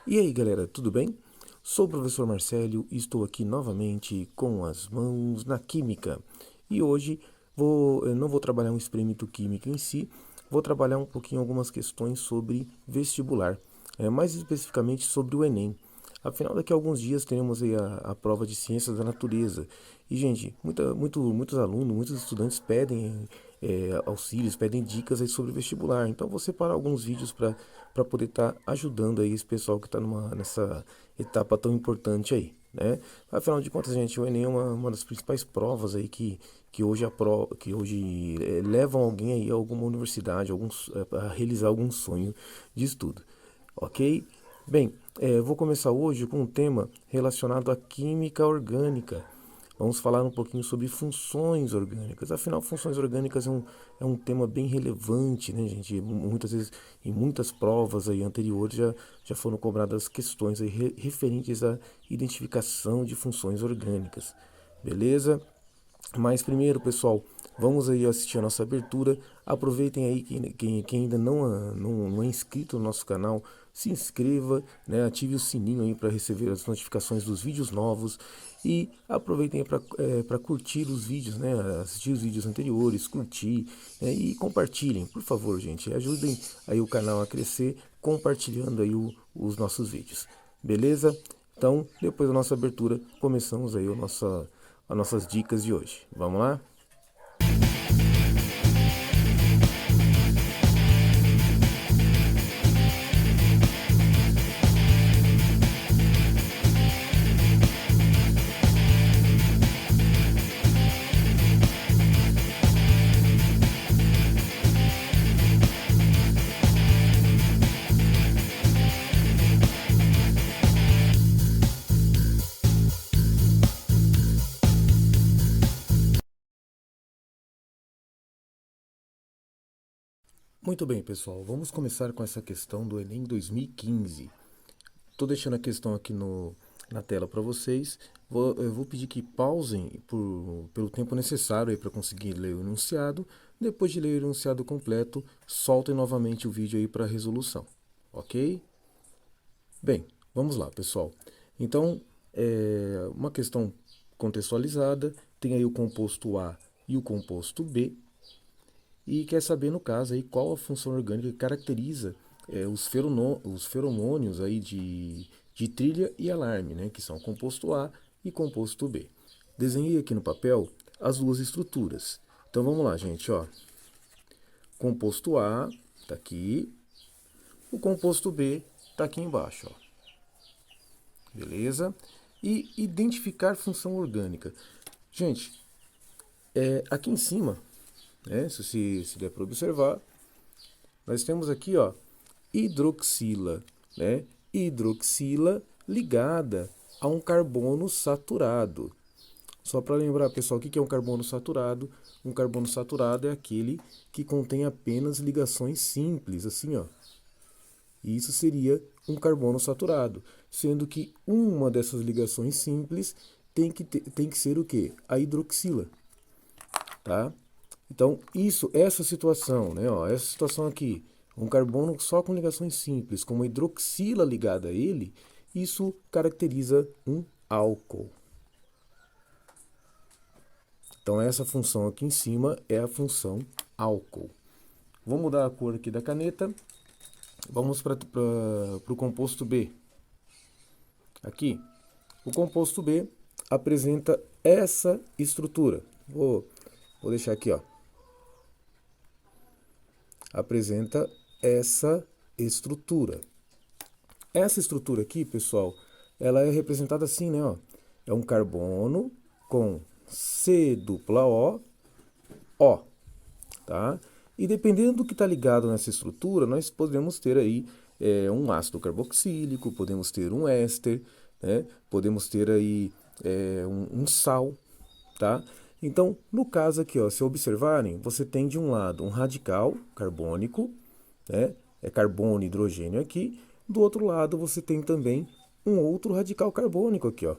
E aí galera, tudo bem? Sou o professor Marcelo e estou aqui novamente com as mãos na química. E hoje eu não vou trabalhar um experimento químico em si, vou trabalhar um pouquinho algumas questões sobre vestibular, mais especificamente sobre o Enem. Afinal, daqui a alguns dias teremos aí a prova de Ciências da Natureza. E, gente, muitos alunos, muitos estudantes pedem auxílios, pedem dicas aí sobre vestibular. Então, vou separar alguns vídeos para poder estar ajudando aí esse pessoal que está nessa etapa tão importante aí, né? Afinal de contas, gente, o Enem é uma das principais provas aí que hoje levam alguém aí a alguma universidade, a realizar algum sonho de estudo, ok? Bem, vou começar hoje com um tema relacionado à química orgânica. Vamos falar um pouquinho sobre funções orgânicas. Afinal, funções orgânicas é um tema bem relevante, né, gente? Muitas vezes, em muitas provas aí anteriores, já foram cobradas questões aí referentes à identificação de funções orgânicas. Beleza? Mas primeiro, pessoal, vamos aí assistir a nossa abertura. Aproveitem aí quem ainda não é inscrito no nosso canal, se inscreva, né, ative o sininho aí para receber as notificações dos vídeos novos e aproveitem para curtir os vídeos, né, assistir os vídeos anteriores, curtir, e compartilhem, por favor, gente, ajudem aí o canal a crescer compartilhando aí os nossos vídeos, beleza? Então, depois da nossa abertura, começamos aí as nossas dicas de hoje. Vamos lá? Muito bem, pessoal. Vamos começar com essa questão do Enem 2015. Estou deixando a questão aqui na tela para vocês. Eu vou pedir que pausem pelo tempo necessário para conseguir ler o enunciado. Depois de ler o enunciado completo, soltem novamente o vídeo aí para a resolução. Ok? Bem, vamos lá, pessoal. Então, uma questão contextualizada. Tem aí o composto A e o composto B. E quer saber, no caso, aí, qual a função orgânica que caracteriza os feromônios aí de trilha e alarme, né, que são composto A e composto B. Desenhei aqui no papel as duas estruturas. Então vamos lá, gente, ó. Composto A está aqui, o composto B está aqui embaixo, ó. Beleza? E identificar função orgânica. Gente, aqui em cima, né, se der para observar, nós temos aqui, ó, hidroxila, né? Hidroxila ligada a um carbono saturado. Só para lembrar, pessoal, o que é um carbono saturado? Um carbono saturado é aquele que contém apenas ligações simples, assim, ó. E isso seria um carbono saturado, sendo que uma dessas ligações simples tem que ser o quê? A hidroxila, tá? Então, essa situação, né, ó, essa situação aqui, um carbono só com ligações simples, com uma hidroxila ligada a ele, isso caracteriza um álcool. Então, essa função aqui em cima é a função álcool. Vou mudar a cor aqui da caneta. Vamos para o composto B. Aqui, o composto B apresenta essa estrutura. Vou deixar aqui, ó. Apresenta essa estrutura. Essa estrutura aqui, pessoal, ela é representada assim, né? Ó. É um carbono com C dupla O, tá? E dependendo do que está ligado nessa estrutura, nós podemos ter aí um ácido carboxílico, podemos ter um éster, né? Podemos ter aí um sal, tá? Então, no caso aqui, ó, se observarem, você tem de um lado um radical carbônico, né? É carbono e hidrogênio aqui. Do outro lado, você tem também um outro radical carbônico aqui, ó,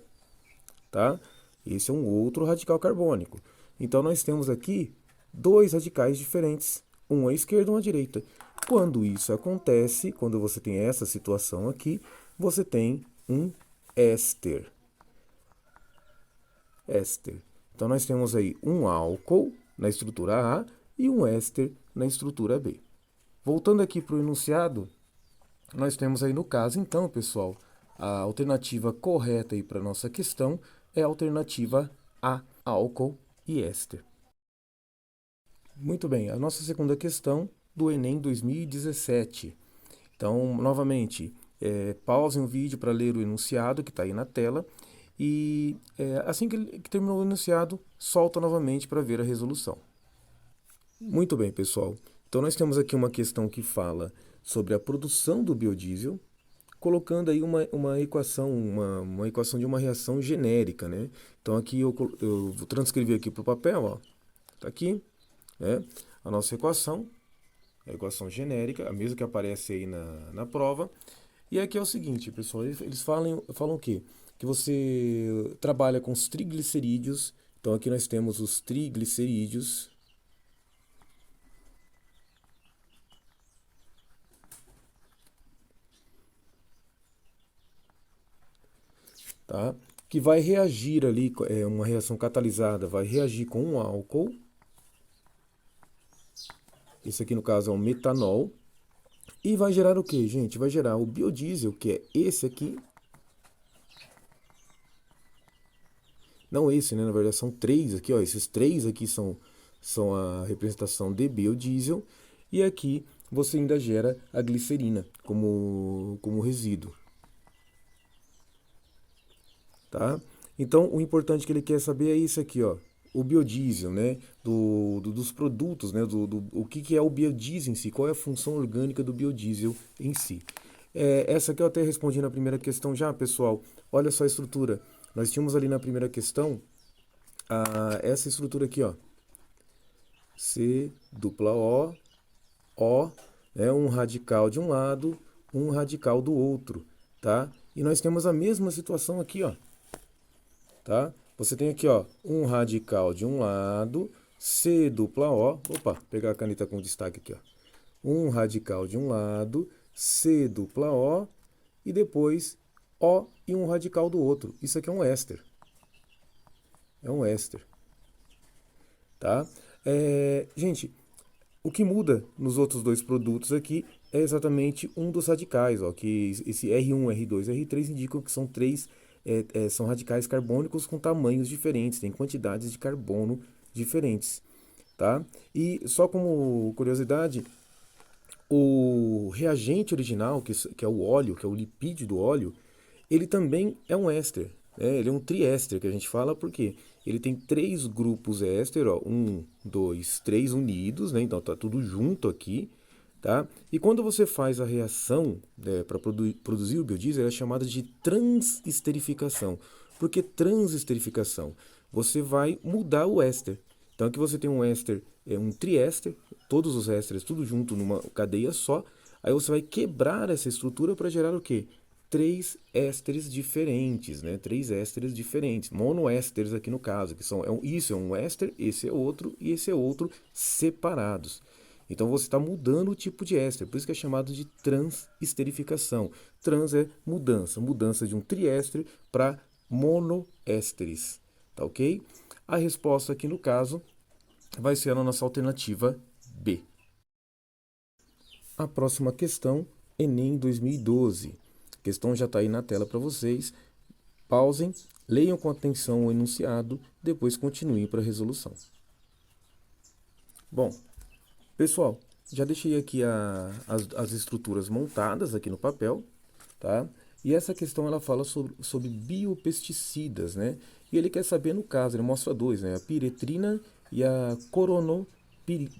tá? Esse é um outro radical carbônico. Então, nós temos aqui dois radicais diferentes, um à esquerda e um à direita. Quando isso acontece, quando você tem essa situação aqui, você tem um éster. Éster. Então, nós temos aí um álcool na estrutura A e um éster na estrutura B. Voltando aqui para o enunciado, nós temos aí no caso, então, pessoal, a alternativa correta aí para a nossa questão é a alternativa A, álcool e éster. Muito bem, a nossa segunda questão do Enem 2017. Então, novamente, pausem o vídeo para ler o enunciado que está aí na tela e assim que terminou o enunciado, solta novamente para ver a resolução. Muito bem, pessoal. Então, nós temos aqui uma questão que fala sobre a produção do biodiesel, colocando aí uma equação, uma equação de uma reação genérica, né? Então, aqui eu vou transcrever aqui para o papel, ó. Tá aqui, né? A nossa equação, a equação genérica, a mesma que aparece aí na prova. E aqui é o seguinte, pessoal, eles falam o quê? Que você trabalha com os triglicerídeos. Então, aqui nós temos os triglicerídeos, tá? Que vai reagir ali, uma reação catalisada, vai reagir com um álcool. Esse aqui no caso é o metanol. E vai gerar o que, gente? Vai gerar o biodiesel, que é esse aqui. Não esse, né? Na verdade são três aqui, ó. Esses três aqui são a representação de biodiesel. E aqui você ainda gera a glicerina como resíduo. Tá? Então, o importante que ele quer saber é isso aqui, ó. O biodiesel, né? Dos produtos, né? O que é o biodiesel em si, qual é a função orgânica do biodiesel em si. Essa aqui eu até respondi na primeira questão já, pessoal. Olha só a estrutura. Nós tínhamos ali na primeira questão essa estrutura aqui, ó. C, dupla O, né? Um radical de um lado, um radical do outro, tá? E nós temos a mesma situação aqui, ó. Tá? Você tem aqui, ó, um radical de um lado, C dupla O, opa, pegar a caneta com destaque aqui, ó. Um radical de um lado, C dupla O, e depois O e um radical do outro. Isso aqui é um éster. É um éster. Tá? Gente, o que muda nos outros dois produtos aqui é exatamente um dos radicais, ó, que esse R1, R2, R3 indicam que são são radicais carbônicos com tamanhos diferentes, têm quantidades de carbono diferentes, tá? E só como curiosidade, o reagente original, que é o óleo, que é o lipídio do óleo, ele também é um éster, né? Ele é um triéster que a gente fala porque ele tem três grupos éster, ó, 1, 2, 3 unidos, né? Então tá tudo junto aqui, tá? E quando você faz a reação, né, para produzir o biodiesel, é chamada de transesterificação. Por que transesterificação? Você vai mudar o éster. Então aqui você tem um éster, um triéster, todos os ésteres tudo junto numa cadeia só. Aí você vai quebrar essa estrutura para gerar o quê? Três ésteres diferentes, né? Três ésteres diferentes, monoésteres aqui no caso, que isso é um éster, esse é outro e esse é outro separados. Então você está mudando o tipo de éster, por isso que é chamado de transesterificação. Trans é mudança, mudança de um triéster para monoésteres, tá ok? A resposta aqui no caso vai ser a nossa alternativa B. A próxima questão, Enem 2012. A questão já está aí na tela para vocês. Pausem, leiam com atenção o enunciado, depois continuem para a resolução. Bom, pessoal, já deixei aqui as estruturas montadas aqui no papel, tá? E essa questão ela fala sobre biopesticidas, né? E ele quer saber, no caso, ele mostra dois, né? A piretrina e a coronopilina,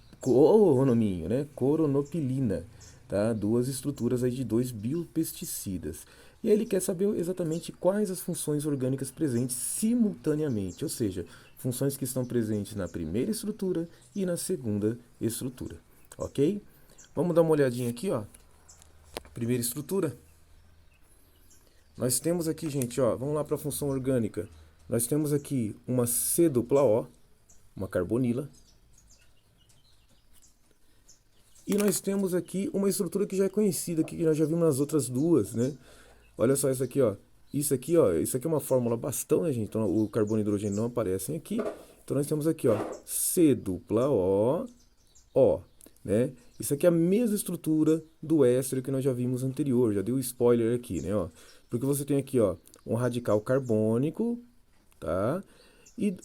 tá? Duas estruturas aí de dois biopesticidas. E aí ele quer saber exatamente quais as funções orgânicas presentes simultaneamente, ou seja, funções que estão presentes na primeira estrutura e na segunda estrutura, ok? Vamos dar uma olhadinha aqui, ó. Primeira estrutura. Nós temos aqui, gente, ó, vamos lá para a função orgânica. Nós temos aqui uma C dupla O, uma carbonila. E nós temos aqui uma estrutura que já é conhecida, que nós já vimos nas outras duas, né? Olha só isso aqui, ó. Isso aqui é uma fórmula bastão, né, gente? Então o carbono e o hidrogênio não aparecem aqui. Então nós temos aqui, ó, C dupla O, né? Isso aqui é a mesma estrutura do éster que nós já vimos anterior, já dei o spoiler aqui, né, ó. Porque você tem aqui, ó, um radical carbônico, tá? E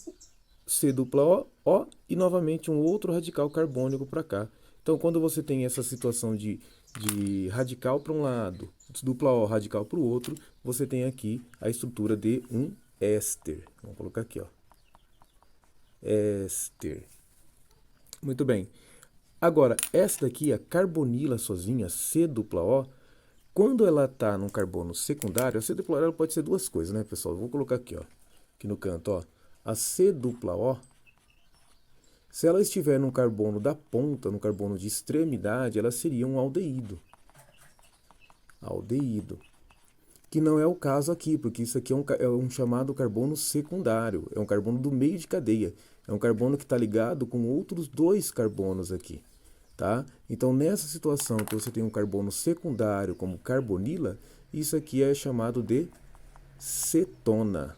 C dupla O e novamente um outro radical carbônico para cá. Então, quando você tem essa situação de radical para um lado, dupla O radical para o outro, você tem aqui a estrutura de um éster. Vamos colocar aqui, ó. Éster. Muito bem. Agora, essa daqui, a carbonila sozinha, C dupla O, quando ela está num carbono secundário, a C dupla O ela pode ser duas coisas, né, pessoal? Eu vou colocar aqui, ó, aqui no canto, ó. A C dupla O, se ela estiver no carbono da ponta, no carbono de extremidade, ela seria um aldeído. Aldeído. Que não é o caso aqui, porque isso aqui é um chamado carbono secundário. É um carbono do meio de cadeia. É um carbono que está ligado com outros dois carbonos aqui. Tá? Então, nessa situação que você tem um carbono secundário como carbonila, isso aqui é chamado de cetona.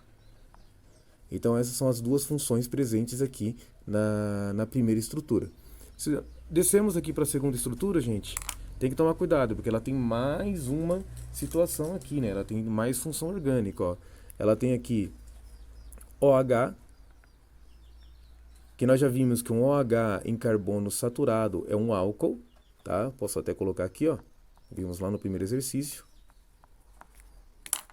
Então, essas são as duas funções presentes aqui na primeira estrutura. Se descemos aqui para a segunda estrutura, gente, tem que tomar cuidado, porque ela tem mais uma situação aqui, né? Ela tem mais função orgânica, ó. Ela tem aqui OH, que nós já vimos que um OH em carbono saturado é um álcool, tá? Posso até colocar aqui, ó. Vimos lá no primeiro exercício.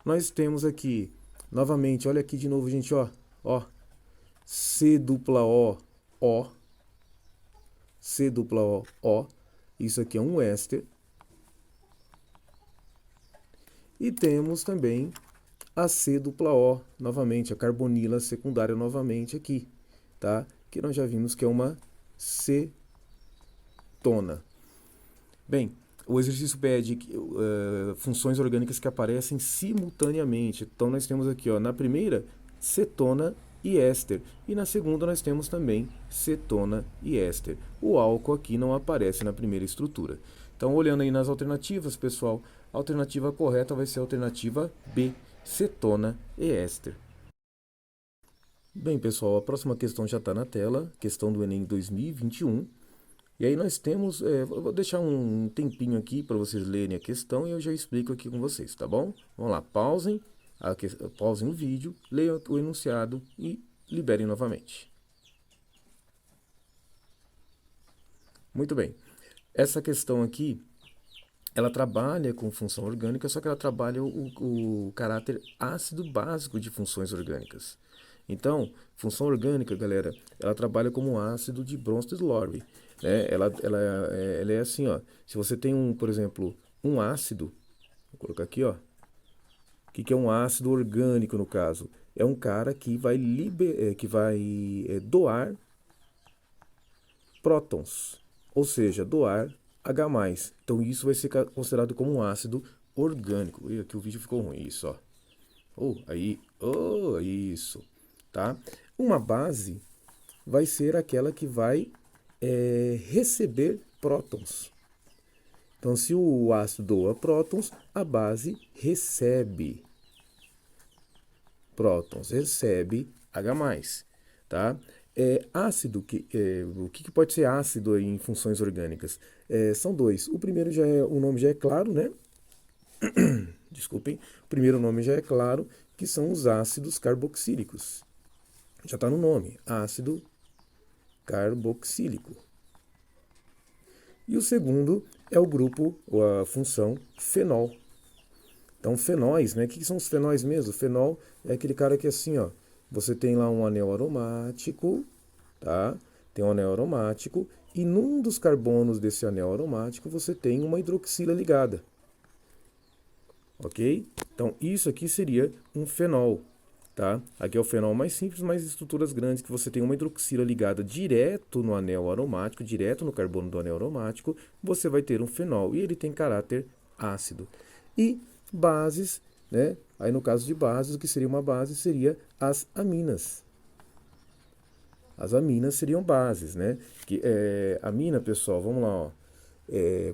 Nós temos aqui, novamente, olha aqui de novo, gente, ó. Ó, C dupla O, C dupla O, isso aqui é um éster. E temos também a C dupla O, novamente, a carbonila secundária novamente aqui, tá? Que nós já vimos que é uma cetona. Bem, o exercício pede funções orgânicas que aparecem simultaneamente. Então nós temos aqui, ó, na primeira, cetona e éster. E na segunda nós temos também cetona e éster. O álcool aqui não aparece na primeira estrutura. Então, olhando aí nas alternativas, pessoal, a alternativa correta vai ser a alternativa B, cetona e éster. Bem, pessoal, a próxima questão já está na tela, questão do Enem 2021. E aí nós temos, vou deixar um tempinho aqui para vocês lerem a questão e eu já explico aqui com vocês, tá bom? Vamos lá, pausem o vídeo, leiam o enunciado e liberem novamente. Muito bem. Essa questão aqui, ela trabalha com função orgânica, só que ela trabalha o caráter ácido básico de funções orgânicas. Então, função orgânica, galera, ela trabalha como um ácido de Bronsted-Lowry, né? Ela é assim, ó. Se você tem por exemplo, um ácido, vou colocar aqui, ó. O que é um ácido orgânico no caso? É um cara que vai doar prótons, ou seja, doar H+. Então isso vai ser considerado como um ácido orgânico. E aqui o vídeo ficou ruim, isso, ó. Isso, tá? Uma base vai ser aquela que vai receber prótons. Então, se o ácido doa prótons, a base recebe prótons, recebe H+, tá? Ácido, o que pode ser ácido em funções orgânicas? São dois. O nome já é claro, né? Desculpem. O primeiro nome já é claro, que são os ácidos carboxílicos. Já está no nome, ácido carboxílico. E o segundo é o grupo, ou a função fenol. Então, fenóis, né? O que são os fenóis mesmo? Fenol é aquele cara que assim, ó, você tem lá um anel aromático, tá? Tem um anel aromático e num dos carbonos desse anel aromático você tem uma hidroxila ligada. Ok? Então, isso aqui seria um fenol, tá? Aqui é o fenol mais simples, mas estruturas grandes que você tem uma hidroxila ligada direto no anel aromático, direto no carbono do anel aromático, você vai ter um fenol e ele tem caráter ácido. E bases, né? Aí no caso de bases, o que seria uma base seria as aminas. As aminas seriam bases, né? Amina, pessoal, vamos lá, ó.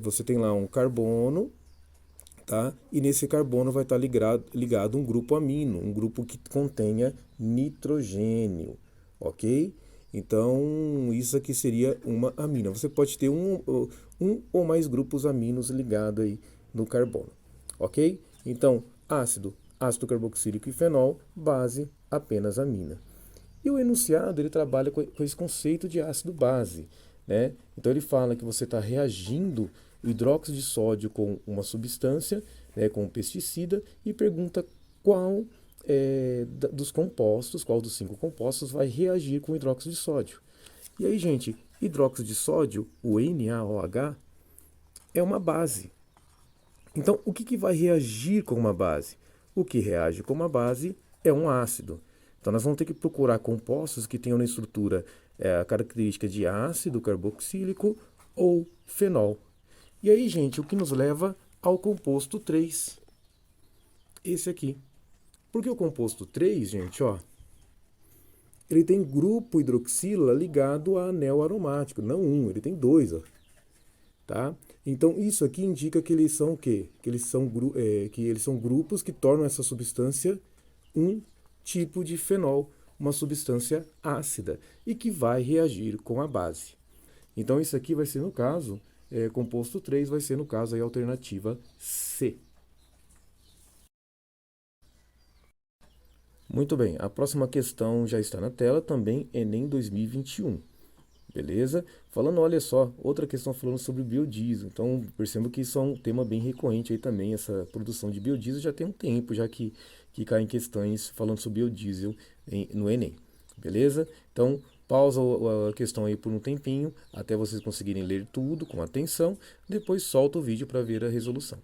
Você tem lá um carbono tá? E nesse carbono vai estar ligado um grupo amino, um grupo que contenha nitrogênio, ok? Então, isso aqui seria uma amina. Você pode ter um ou mais grupos aminos ligados aí no carbono, ok? Então, ácido, ácido carboxílico e fenol, base, apenas amina. E o enunciado, ele trabalha com esse conceito de ácido-base, né? Então ele fala que você está reagindo o hidróxido de sódio com uma substância, né, com um pesticida, e pergunta qual dos compostos, qual dos 5 compostos vai reagir com o hidróxido de sódio. E aí, gente, hidróxido de sódio, o NaOH, é uma base. Então, o que vai reagir com uma base? O que reage com uma base é um ácido. Então, nós vamos ter que procurar compostos que tenham na estrutura a característica de ácido carboxílico ou fenol. E aí, gente, o que nos leva ao composto 3. Esse aqui. Porque o composto 3, gente, ó, ele tem grupo hidroxila ligado a anel aromático. Não um, ele tem dois, ó. Tá? Então, isso aqui indica que eles são o quê? Que eles são grupos que tornam essa substância um tipo de fenol, uma substância ácida, e que vai reagir com a base. Então, isso aqui vai ser, no caso, composto 3 vai ser, no caso, aí, a alternativa C. Muito bem, a próxima questão já está na tela, também Enem 2021. Beleza? Falando, olha só, outra questão falando sobre biodiesel. Então, percebo que isso é um tema bem recorrente aí também, essa produção de biodiesel já tem um tempo, já que cai em questões falando sobre biodiesel no Enem. Beleza? Então, pausa a questão aí por um tempinho, até vocês conseguirem ler tudo com atenção, depois solta o vídeo para ver a resolução.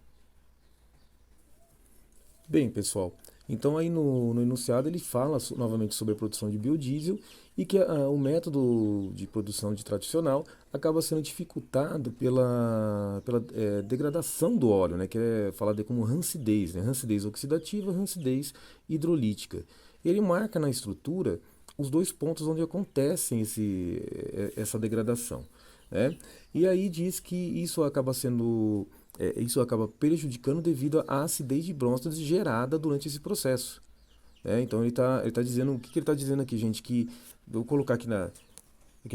Bem, pessoal, então aí no enunciado ele fala novamente sobre a produção de biodiesel e que o método de produção de tradicional acaba sendo dificultado pela degradação do óleo, né, que é falado como rancidez, né, rancidez oxidativa, rancidez hidrolítica. Ele marca na estrutura os dois pontos onde acontecem essa degradação, né? E aí diz que isso acaba prejudicando devido à acidez de bróstades gerada durante esse processo. Então ele tá dizendo, o que ele está dizendo aqui, gente? Que eu vou colocar aqui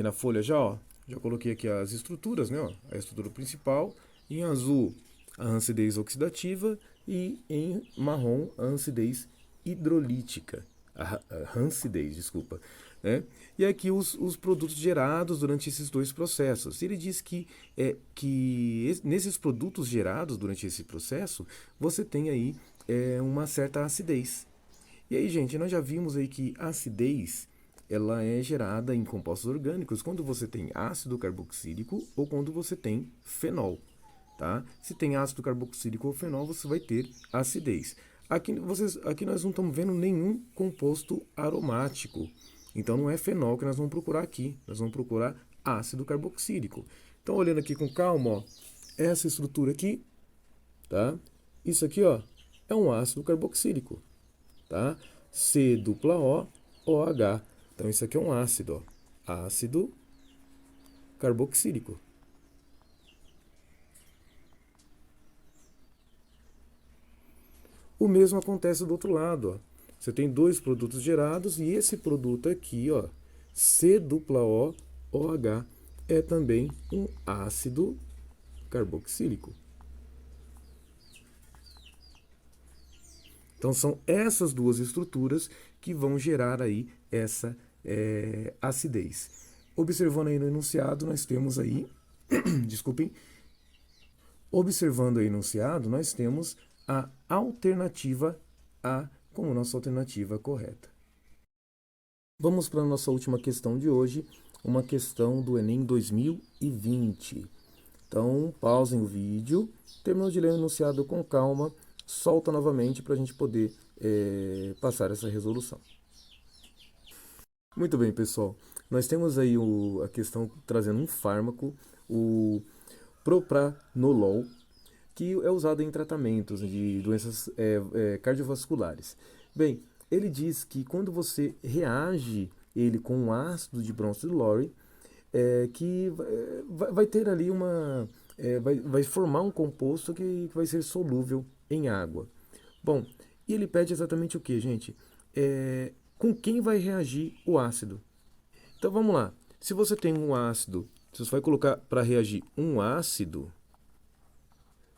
na folha já, ó. Já coloquei aqui as estruturas, né? Ó, a estrutura principal. Em azul, a rancidez oxidativa e em marrom, a rancidez hidrolítica. A rancidez, desculpa. Né? E aqui os produtos gerados durante esses dois processos. Ele diz que nesses produtos gerados durante esse processo, você tem aí uma certa acidez. E aí, gente, nós já vimos aí que a acidez ela é gerada em compostos orgânicos quando você tem ácido carboxílico ou quando você tem fenol. Tá? Se tem ácido carboxílico ou fenol, você vai ter acidez. Aqui nós não estamos vendo nenhum composto aromático. Então não é fenol que nós vamos procurar aqui. Nós vamos procurar ácido carboxílico. Então, olhando aqui com calma, ó, essa estrutura aqui, tá? Isso aqui, ó, é um ácido carboxílico, tá? C dupla O, OH. Então isso aqui é um ácido, ó, ácido carboxílico. O mesmo acontece do outro lado, ó. Você tem dois produtos gerados e esse produto aqui, ó, C dupla O, OH, é também um ácido carboxílico. Então são essas duas estruturas que vão gerar aí essa acidez. Observando aí no enunciado, nós temos aí, desculpem, observando aí no enunciado, nós temos a alternativa A como nossa alternativa correta. Vamos para a nossa última questão de hoje, uma questão do Enem 2020. Então, pausem o vídeo, terminou de ler o enunciado com calma, solta novamente para a gente poder passar essa resolução. Muito bem, pessoal. Nós temos aí a questão trazendo um fármaco, o propranolol, que é usado em tratamentos de doenças cardiovasculares. Bem, ele diz que quando você reage ele com um ácido de Bronson Lowry, que vai ter ali vai formar um composto que vai ser solúvel em água. Bom, e ele pede exatamente o que, gente? Com quem vai reagir o ácido? Então vamos lá. Se você tem um ácido, se você vai colocar para reagir um ácido,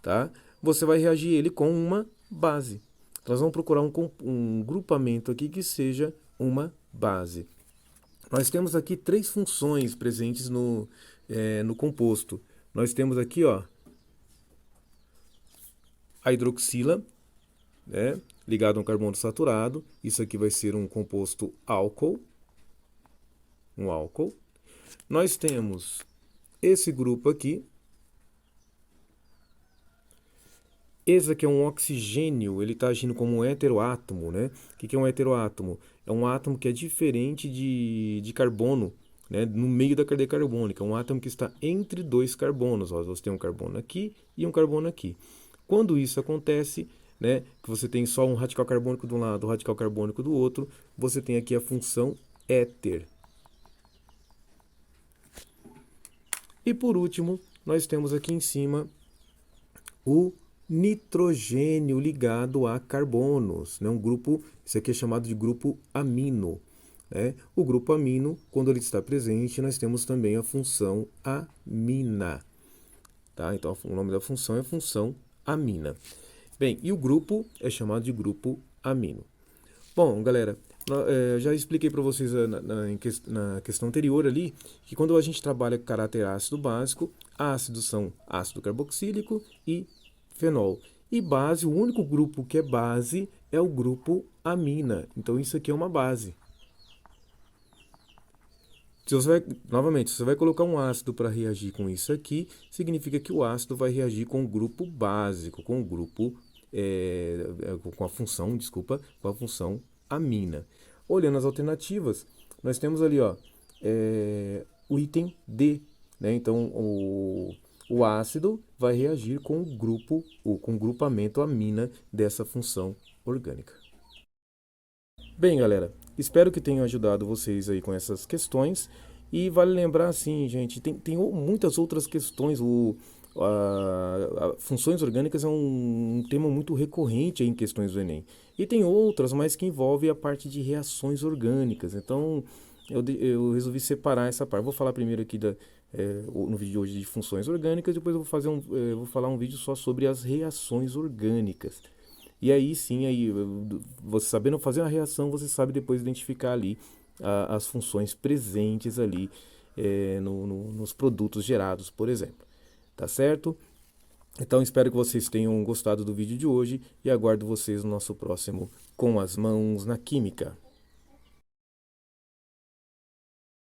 tá? Você vai reagir ele com uma base. Nós vamos procurar um grupamento aqui que seja uma base. Nós temos aqui três funções presentes no composto. Nós temos aqui, ó, a hidroxila, né, ligado a um carbono saturado. Isso aqui vai ser um composto álcool, um álcool. Nós temos esse grupo aqui. Esse aqui é um oxigênio, ele está agindo como um heteroátomo, né? O que é um heteroátomo? É um átomo que é diferente de carbono, né? No meio da cadeia carbônica. É um átomo que está entre dois carbonos. Ó, você tem um carbono aqui e um carbono aqui. Quando isso acontece, né? Que você tem só um radical carbônico de um lado, um radical carbônico do outro, você tem aqui a função éter. E por último, nós temos aqui em cima o nitrogênio ligado a carbonos, né? Um grupo, isso aqui é chamado de grupo amino, né? O grupo amino, quando ele está presente, nós temos também a função amina, tá? Então o nome da função é função amina. Bem, e o grupo é chamado de grupo amino. Bom, galera, já expliquei para vocês na questão anterior ali que quando a gente trabalha com caráter ácido básico, ácidos são ácido carboxílico e fenol. E base, o único grupo que é base é o grupo amina. Então isso aqui é uma base. Novamente, se você vai colocar um ácido para reagir com isso aqui, significa que o ácido vai reagir com o grupo básico, com o grupo, com a função, desculpa, com a função amina. Olhando as alternativas, nós temos ali, ó, o item D, né? Então, o ácido vai reagir com o grupo, ou com o grupamento amina dessa função orgânica. Bem, galera, espero que tenham ajudado vocês aí com essas questões. E vale lembrar, assim, gente, tem muitas outras questões. Funções orgânicas é um tema muito recorrente aí em questões do Enem. E tem outras, mas que envolvem a parte de reações orgânicas. Então, eu resolvi separar essa parte. Vou falar primeiro aqui no vídeo de hoje de funções orgânicas, depois eu vou falar um vídeo só sobre as reações orgânicas. E aí sim, aí, você sabendo fazer uma reação, você sabe depois identificar ali as funções presentes ali nos produtos gerados, por exemplo. Tá certo? Então espero que vocês tenham gostado do vídeo de hoje e aguardo vocês no nosso próximo Com as Mãos na Química.